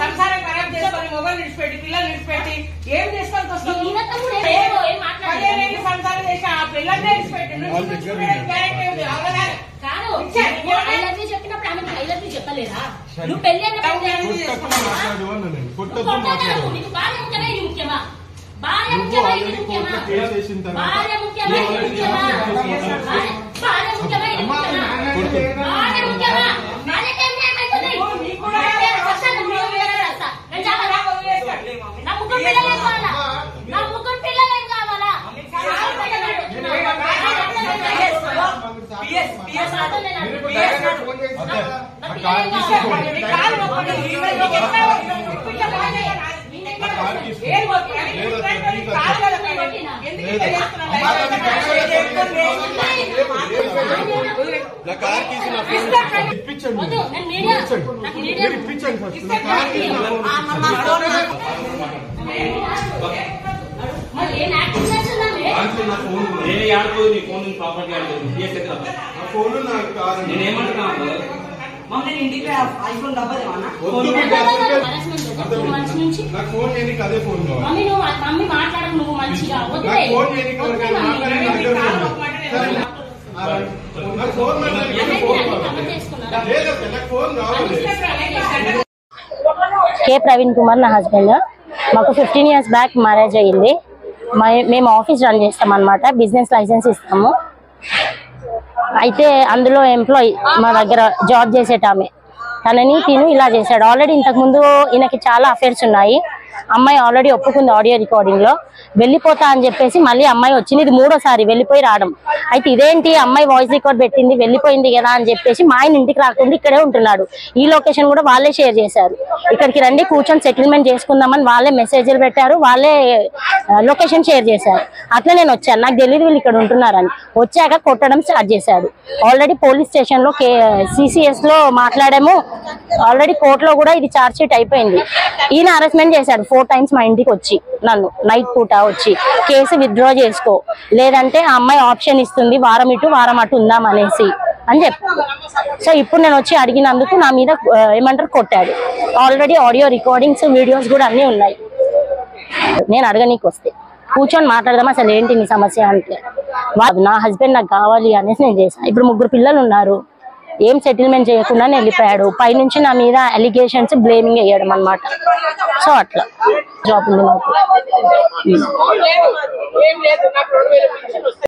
సంసారం ఖరాబ్ చేసుకొని మొబైల్ విడిచిపెట్టి పిల్లలు విడిచిపెట్టి ఏం చేసుకొని వస్తాం సంసారం చేసి ఆ పిల్లల్ని విడిచిపెట్టి చెప్పినప్పుడు ఆమె ఐలర్లు చెప్పలేదా నువ్వు పెళ్లి ముఖ్యమా భార్య ముఖ్యమా ఇది ముఖ్యమా భార్య ముఖ్యమా ఇది ముఖ్యమా భార్య ముఖ్యమా ఇది ముఖ్యమా భార్య ముఖ్యమా నా ముగ్గురు పిల్లలు ఏం కావాలా నా ముగ్గురు పిల్లలు ఏం కావాలా మమ్మల్ని ఇంటికి ఐఫోన్ డబ్బదేమన్నా మమ్మీ మాట్లాడకు నువ్వు మంచిగా కే ప్రవీణ్ కుమార్ నా హస్బెండ్. మాకు 15 years బ్యాక్ మ్యారేజ్ అయ్యింది. మేము ఆఫీస్ రన్ చేస్తాం అన్నమాట, బిజినెస్ లైసెన్స్ ఇస్తాము. అయితే అందులో ఎంప్లాయీ మా దగ్గర జాబ్ చేసేటామె తనని తిను ఇలా చేశాడు. ఆల్రెడీ ఇంతకుముందు ఈయనకి చాలా అఫేర్స్ ఉన్నాయి. అమ్మాయి ఆల్రెడీ ఒప్పుకుంది ఆడియో రికార్డింగ్ లో. వెళ్ళిపోతా అని చెప్పేసి మళ్ళీ అమ్మాయి వచ్చింది. ఇది 3వ సారి వెళ్ళిపోయి రావడం. అయితే ఇదేంటి అమ్మాయి వాయిస్ రికార్డ్ పెట్టింది వెళ్ళిపోయింది కదా అని చెప్పేసి మా ఆయన ఇంటికి రాకుండా ఇక్కడే ఉంటున్నాడు. ఈ లొకేషన్ కూడా వాళ్ళే షేర్ చేశారు. ఇక్కడికి రండి కూర్చొని సెటిల్మెంట్ చేసుకుందామని వాళ్ళే మెసేజ్లు పెట్టారు, వాళ్ళే లొకేషన్ షేర్ చేశారు. అట్లా నేను వచ్చాను, నాకు తెలియదు వీళ్ళు ఇక్కడ ఉంటున్నారని. వచ్చాక కొట్టడం స్టార్ట్ చేశాడు. ఆల్రెడీ పోలీస్ స్టేషన్ లో CCS లో మాట్లాడాము. ఆల్రెడీ కోర్టులో కూడా ఇది ఛార్జ్ షీట్ అయిపోయింది. ఈయన అరెస్ట్మెంట్ చేశాడు 4 times మా ఇంటికి వచ్చి, నన్ను నైట్ పూట వచ్చి కేసు విత్డ్రా చేసుకో లేదంటే ఆ అమ్మాయి ఆప్షన్ ఇస్తుంది వారం ఇటు వారం అటు ఉందాం అనేసి అని చెప్పాను. సో ఇప్పుడు నేను వచ్చి అడిగినందుకు నా మీద ఏమంటారు కొట్టాడు. ఆల్రెడీ ఆడియో రికార్డింగ్స్ వీడియోస్ కూడా అన్నీ ఉన్నాయి. నేను అడగనీకి వస్తే కూర్చొని మాట్లాడదాం అసలు ఏంటి నీ సమస్య అంటే నా హస్బెండ్ నాకు కావాలి అనేసి నేను చేశాను. ఇప్పుడు 3 పిల్లలు ఉన్నారు, ఏం సెటిల్మెంట్ చేయకుండా వెళ్ళిపోయాడు. పైనుంచి నా మీద అలిగేషన్స్ బ్లేమింగ్ వేయడం అన్నమాట. సో అట్లా జాబ్ ఉంది మాకు.